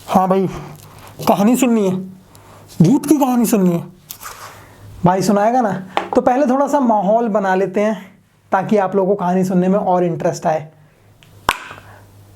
हाँ भाई, कहानी सुननी है, भूत की कहानी सुननी है भाई, सुनाएगा ना। तो पहले थोड़ा सा माहौल बना लेते हैं ताकि आप लोगों को कहानी सुनने में और इंटरेस्ट आए।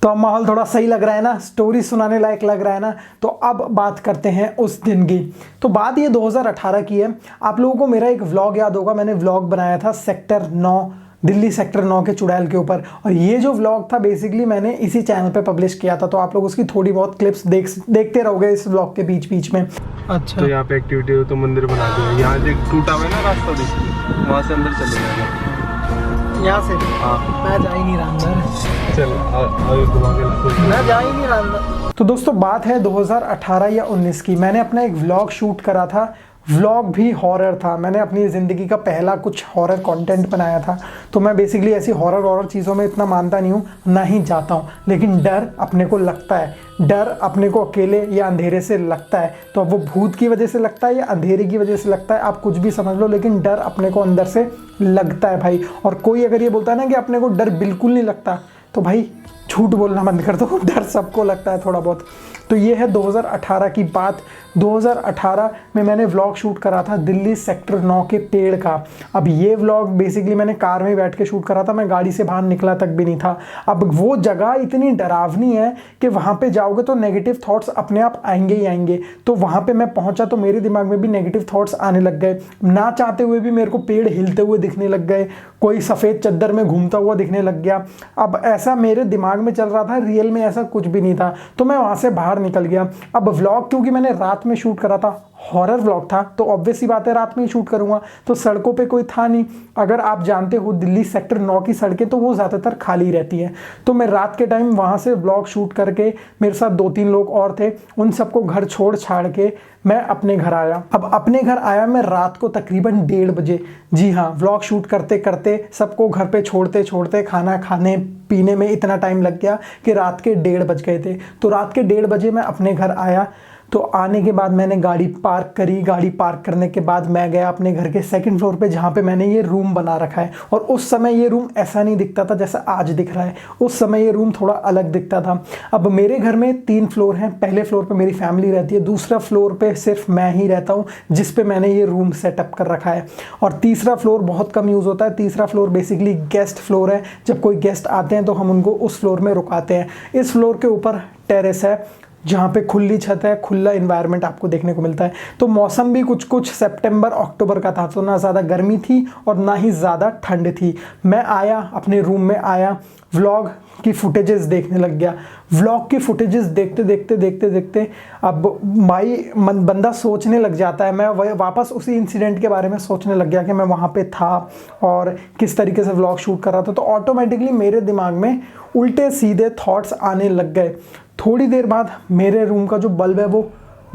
तो अब माहौल थोड़ा सही लग रहा है ना, स्टोरी सुनाने लायक लग रहा है ना। तो अब बात करते हैं उस दिन की। तो बात ये 2018 की है। आप लोगों को मेरा एक व्लॉग याद होगा, मैंने व्लॉग बनाया था सेक्टर 9, दिल्ली सेक्टर 9 के चुड़ैल के ऊपर। और ये जो व्लॉग था बेसिकली मैंने इसी चैनल पे पब्लिश किया था। तो आप लोग उसकी थोड़ी बहुत क्लिप्स देखते रहोगे इस व्लॉग के बीच बीच में। अच्छा, तो यहाँ पे एक्टिविटी हो तो मंदिर बना दिया। यहाँ देख टूटा हुआ है ना रास्ता, देख वहाँ से अंदर चले जाएगा। यहाँ से? हाँ, मैं जा ही नहीं रहा अंदर। चल आगे घुमा के, मैं जा ही नहीं रहा अंदर। तो दोस्तों बात है 2018 या 19 की। मैंने अपना एक व्लॉग शूट करा था। व्लॉग भी हॉरर था। मैंने अपनी ज़िंदगी का पहला कुछ हॉरर कंटेंट बनाया था। तो मैं बेसिकली ऐसी हॉरर चीज़ों में इतना मानता नहीं हूँ, ना ही जाता हूँ। लेकिन डर अपने को लगता है, डर अपने को अकेले या अंधेरे से लगता है। तो अब वो भूत की वजह से लगता है या अंधेरे की वजह से लगता है, आप कुछ भी समझ लो, लेकिन डर अपने को अंदर से लगता है भाई। और कोई अगर ये बोलता है ना कि अपने को डर बिल्कुल नहीं लगता, तो भाई झूठ बोलना बंद कर दो। डर सबको लगता है थोड़ा बहुत। तो ये है 2018 की बात। 2018 में मैंने व्लॉग शूट करा था दिल्ली सेक्टर 9 के पेड़ का। अब ये व्लॉग बेसिकली मैंने कार में बैठ के शूट करा था, मैं गाड़ी से बाहर निकला तक भी नहीं था। अब वो जगह इतनी डरावनी है कि वहाँ पे जाओगे तो नेगेटिव थॉट्स अपने आप आएंगे ही आएंगे। तो वहाँ पे मैं पहुँचा तो मेरे दिमाग में भी नेगेटिव थॉट्स आने लग गए। ना चाहते हुए भी मेरे को पेड़ हिलते हुए दिखने लग गए, कोई सफ़ेद चद्दर में घूमता हुआ दिखने लग गया। अब ऐसा मेरे दिमाग में चल रहा था, रियल में ऐसा कुछ भी नहीं था। तो मैं वहाँ से बाहर निकल गया। अब व्लॉग क्योंकि मैंने रात में शूट करा था, हॉरर व्लॉग था, तो ऑब्वियस सी बात है रात में ही शूट करूंगा। तो सड़कों पे कोई था नहीं। अगर आप जानते हो दिल्ली सेक्टर 9 की सड़कें तो वो ज़्यादातर खाली रहती हैं। तो मैं रात के टाइम वहाँ से व्लॉग शूट करके, मेरे साथ 2-3 लोग और थे, उन सबको घर छोड़ छाड़ के मैं अपने घर आया। अब अपने घर आया मैं रात को तकरीबन 1:30 बजे। जी हाँ, व्लॉग शूट करते करते सबको घर पे छोड़ते छोड़ते खाना खाने पीने में इतना टाइम लग गया कि रात के 1:30 बज गए थे। तो रात के 1:30 बजे मैं अपने घर आया। तो आने के बाद मैंने गाड़ी पार्क करी। गाड़ी पार्क करने के बाद मैं गया अपने घर के 2nd फ्लोर पे, जहाँ पे मैंने ये रूम बना रखा है। और उस समय ये रूम ऐसा नहीं दिखता था जैसा आज दिख रहा है। उस समय ये रूम थोड़ा अलग दिखता था। अब मेरे घर में 3 फ्लोर हैं। पहले फ्लोर पे मेरी फैमिली रहती है, दूसरा फ्लोर पे सिर्फ मैं ही रहता हूँ, जिस पे मैंने ये रूम सेटअप कर रखा है। और तीसरा फ्लोर बहुत कम यूज़ होता है। तीसरा फ्लोर बेसिकली गेस्ट फ्लोर है। जब कोई गेस्ट आते हैं तो हम उनको उस फ्लोर में रुकाते हैं। इस फ्लोर के ऊपर टेरेस है, जहाँ पे खुली छत है, खुला इन्वायरमेंट आपको देखने को मिलता है। तो मौसम भी कुछ कुछ सितंबर अक्टूबर का था। तो ना ज़्यादा गर्मी थी और ना ही ज़्यादा ठंड थी। मैं आया, अपने रूम में आया, व्लॉग की फुटेजेस देखने लग गया। व्लॉग की फुटेजेस देखते देखते देखते देखते अब भाई बंदा सोचने लग जाता है। मैं वापस उसी इंसिडेंट के बारे में सोचने लग गया कि मैं वहाँ पे था और किस तरीके से व्लॉग शूट कर रहा था। तो ऑटोमेटिकली मेरे दिमाग में उल्टे सीधे थॉट्स आने लग गए। थोड़ी देर बाद मेरे रूम का जो बल्ब है वो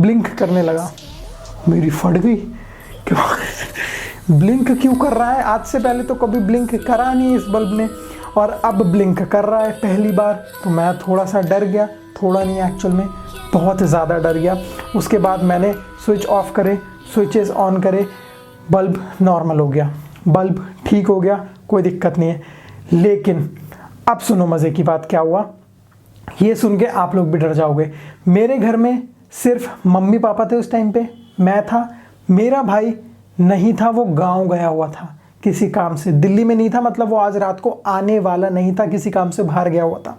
ब्लिंक करने लगा। मेरी फट गई, क्यों ब्लिंक क्यों कर रहा है? आज से पहले तो कभी ब्लिंक करा नहीं इस बल्ब ने, और अब ब्लिंक कर रहा है पहली बार। तो मैं थोड़ा सा डर गया, थोड़ा नहीं एक्चुअल में बहुत ज़्यादा डर गया। उसके बाद मैंने स्विच ऑफ करे, स्विचेस ऑन करे, बल्ब नॉर्मल हो गया, बल्ब ठीक हो गया, कोई दिक्कत नहीं है। लेकिन अब सुनो मज़े की बात क्या हुआ, ये सुन के आप लोग भी डर जाओगे। मेरे घर में सिर्फ मम्मी पापा थे उस टाइम पे, मैं था, मेरा भाई नहीं था, वो गांव गया हुआ था किसी काम से। दिल्ली में नहीं था, मतलब वो आज रात को आने वाला नहीं था, किसी काम से बाहर गया हुआ था।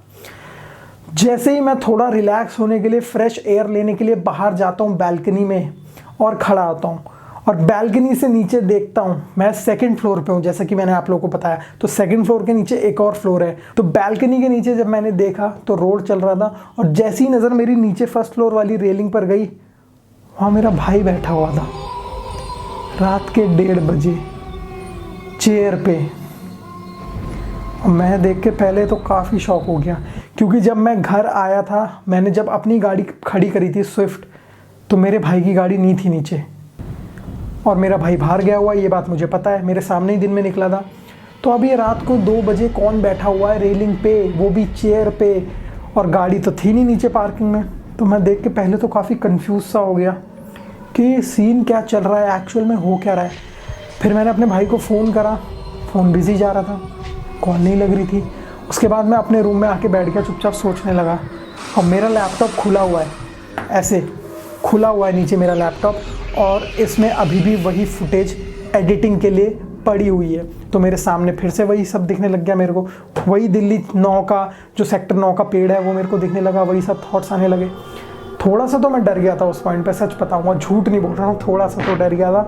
जैसे ही मैं थोड़ा रिलैक्स होने के लिए, फ्रेश एयर लेने के लिए बाहर जाता हूँ बैल्कनी में और खड़ा होता हूँ, और बैल्कनी से नीचे देखता हूँ। मैं 2nd फ्लोर पे हूँ, जैसा कि मैंने आप लोगों को बताया। तो 2nd फ्लोर के नीचे एक और फ्लोर है। तो बैल्कनी के नीचे जब मैंने देखा तो रोड चल रहा था, और जैसी नज़र मेरी नीचे 1st फ्लोर वाली रेलिंग पर गई, वहाँ मेरा भाई बैठा हुआ था रात के 1:30 बजे चेयर पे। मैं देख के पहले तो काफ़ी शॉक हो गया, क्योंकि जब मैं घर आया था, मैंने जब अपनी गाड़ी खड़ी करी थी स्विफ्ट, तो मेरे भाई की गाड़ी नहीं थी नीचे, और मेरा भाई बाहर गया हुआ है, ये बात मुझे पता है, मेरे सामने ही दिन में निकला था। तो अब ये रात को 2 बजे कौन बैठा हुआ है रेलिंग पे, वो भी चेयर पे, और गाड़ी तो थी नहीं नीचे पार्किंग में। तो मैं देख के पहले तो काफ़ी कंफ्यूज सा हो गया कि सीन क्या चल रहा है, एक्चुअल में हो क्या रहा है। फिर मैंने अपने भाई को फ़ोन करा, फ़ोन बिजी जा रहा था, कॉल नहीं लग रही थी। उसके बाद मैं अपने रूम में आके बैठ गया, चुपचाप सोचने लगा। और मेरा लैपटॉप खुला हुआ है, ऐसे खुला हुआ है नीचे मेरा लैपटॉप, और इसमें अभी भी वही फुटेज एडिटिंग के लिए पड़ी हुई है। तो मेरे सामने फिर से वही सब दिखने लग गया मेरे को, वही दिल्ली 9 का जो सेक्टर 9 का पेड़ है वो मेरे को दिखने लगा, वही सब थॉट्स आने लगे। थोड़ा सा तो मैं डर गया था उस पॉइंट पे, सच बताऊंगा, झूठ नहीं बोल रहा हूँ, थोड़ा सा तो डर गया था।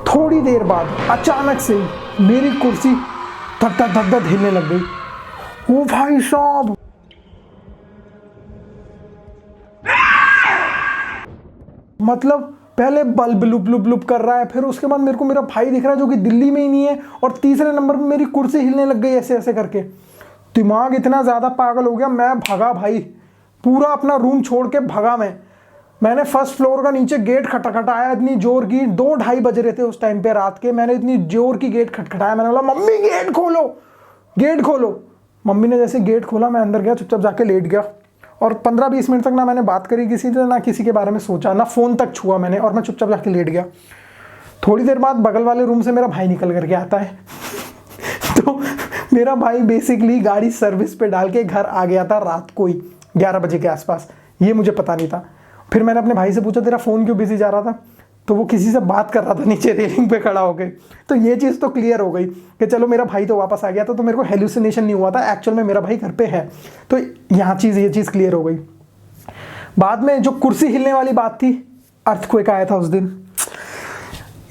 थोड़ी देर बाद अचानक से मेरी कुर्सी धक धक धक धक हिलने लग गई। ओ भाई साहब, मतलब पहले बल्ब लुप लुप लुप कर रहा है, फिर उसके बाद मेरे को मेरा भाई दिख रहा है जो कि दिल्ली में ही नहीं है, और तीसरे नंबर पे मेरी कुर्सी हिलने लग गई ऐसे ऐसे करके। दिमाग इतना ज़्यादा पागल हो गया, मैं भगा भाई, पूरा अपना रूम छोड़ के भगा मैंने फर्स्ट फ्लोर का नीचे गेट खटखटाया इतनी जोर की, 2-2:30 बज रहे थे उस टाइम पे रात के, मैंने इतनी जोर की गेट खटखटाया, मैंने बोला मम्मी गेट खोलो, गेट खोलो। मम्मी ने जैसे गेट खोला, मैं अंदर गया, चुपचाप जाके लेट गया, और 15-20 मिनट तक ना मैंने बात करी किसी से, ना किसी के बारे में सोचा, ना फ़ोन तक छुआ मैंने, और मैं चुपचाप जाके लेट गया। थोड़ी देर बाद बगल वाले रूम से मेरा भाई निकल करके आता है तो मेरा भाई बेसिकली गाड़ी सर्विस पे डाल के घर आ गया था रात को ही 11 बजे के आसपास, ये मुझे पता नहीं था। फिर मैंने अपने भाई से पूछा तेरा फ़ोन क्यों बिजी जा रहा था, तो वो किसी से बात कर रहा था नीचे रेलिंग पे खड़ा होकर। तो ये चीज़ तो क्लियर हो गई कि चलो मेरा भाई तो वापस आ गया था, तो मेरे को हेलुसिनेशन नहीं हुआ था, एक्चुअल में मेरा भाई घर पे है। तो यहाँ ये चीज़ क्लियर हो गई। बाद में जो कुर्सी हिलने वाली बात थी, अर्थक्वेक आया था उस दिन।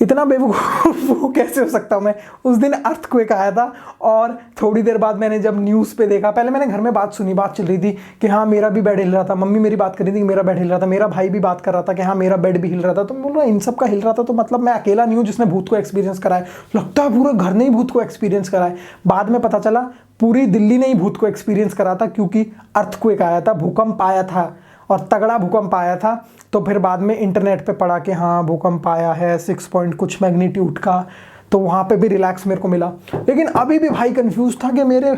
इतना बेवकूफ़ कैसे हो सकता हूँ मैं, उस दिन अर्थक्वेक आया था, और थोड़ी देर बाद मैंने जब न्यूज़ पे देखा, पहले मैंने घर में बात सुनी, बात चल रही थी कि हाँ मेरा भी बेड हिल रहा था, मम्मी मेरी बात कर रही थी कि मेरा बेड हिल रहा था, मेरा भाई भी बात कर रहा था कि हाँ मेरा बेड भी हिल रहा था। तो मैं बोल रहा इन सब का हिल रहा था, तो मतलब मैं अकेला नहीं हूँ जिसने भूत को एक्सपीरियंस करा है, लगता है पूरे घर ने ही भूत को एक्सपीरियंस करा है। बाद में पता चला पूरी दिल्ली ने ही भूत को एक्सपीरियंस करा था, क्योंकि अर्थक्वेक आया था, भूकंप आया था, और तगड़ा भूकंप आया था। तो फिर बाद में इंटरनेट पे पढ़ा कि हाँ भूकंप आया है 6 पॉइंट कुछ मैग्नीट्यूड का, तो वहाँ पे भी रिलैक्स मेरे को मिला। लेकिन अभी भी भाई कंफ्यूज था कि मेरे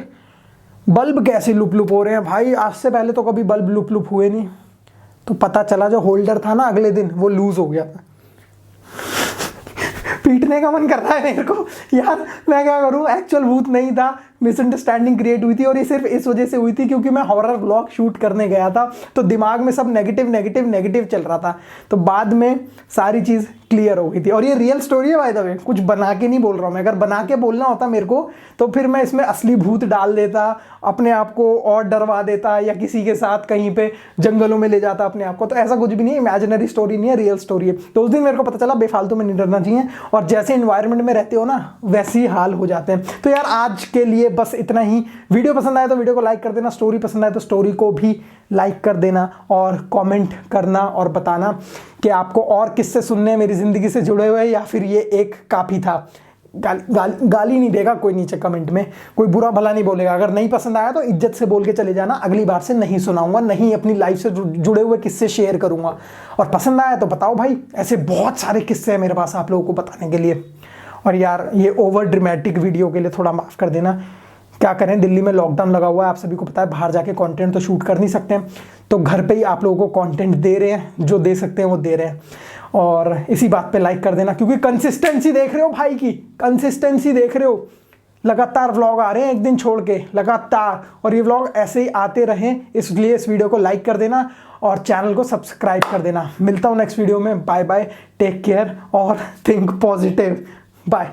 बल्ब कैसे लुप लुप हो रहे हैं। भाई आज से पहले तो कभी बल्ब लुप लुप हुए नहीं। तो पता चला जो होल्डर था ना अगले दिन वो लूज हो गया था। पीटने का मन कर रहा है मेरे को यार, मैं क्या करूं, एक्चुअल भूत नहीं था, मिसअंडरस्टैंडिंग क्रिएट हुई थी, और ये सिर्फ इस वजह से हुई थी क्योंकि मैं हॉरर व्लॉग शूट करने गया था, तो दिमाग में सब नेगेटिव नेगेटिव नेगेटिव चल रहा था। तो बाद में सारी चीज़ क्लियर हो गई थी, और ये रियल स्टोरी है बाय द वे, कुछ बना के नहीं बोल रहा हूँ मैं। अगर बना के बोलना होता मेरे को तो फिर मैं इसमें असली भूत डाल देता, अपने आप को और डरवा देता, या किसी के साथ कहीं पे जंगलों में ले जाता अपने आप को। तो ऐसा कुछ भी नहीं है, इमेजिनरी स्टोरी नहीं है, रियल स्टोरी है। तो उस दिन मेरे को पता चला बेफालतू में नहीं डरना चाहिए, और जैसे इन्वायरमेंट में रहते हो ना वैसे ही हाल हो जाते हैं। तो यार आज के लिए बस इतना ही। वीडियो पसंद आए तो वीडियो को लाइक कर देना, स्टोरी पसंद आए तो स्टोरी को भी लाइक कर देना, और कमेंट करना और बताना कि आपको और किससे सुनने हैं मेरी ज़िंदगी से जुड़े हुए, या फिर ये एक काफ़ी था। गाली नहीं देगा कोई नीचे कमेंट में, कोई बुरा भला नहीं बोलेगा। अगर नहीं पसंद आया तो इज्जत से बोल के चले जाना, अगली बार से नहीं सुनाऊंगा, नहीं अपनी लाइफ से जुड़े हुए किस्से शेयर करूंगा। और पसंद आया तो बताओ भाई, ऐसे बहुत सारे किस्से हैं मेरे पास आप लोगों को बताने के लिए। और यार ये ओवर ड्रामेटिक वीडियो के लिए थोड़ा माफ़ कर देना, क्या करें, दिल्ली में लॉकडाउन लगा हुआ है, आप सभी को पता है, बाहर जाके कंटेंट तो शूट कर नहीं सकते हैं, तो घर पे ही आप लोगों को कंटेंट दे रहे हैं, जो दे सकते हैं वो दे रहे हैं। और इसी बात पे लाइक कर देना, क्योंकि कंसिस्टेंसी देख रहे हो भाई की, कंसिस्टेंसी देख रहे हो, लगातार व्लॉग आ रहे हैं एक दिन छोड़ के लगातार, और ये व्लॉग ऐसे ही आते रहें, इसलिए इस वीडियो को लाइक कर देना और चैनल को सब्सक्राइब कर देना। मिलता हूँ नेक्स्ट वीडियो में, बाय बाय, टेक केयर और थिंक पॉजिटिव, बाय।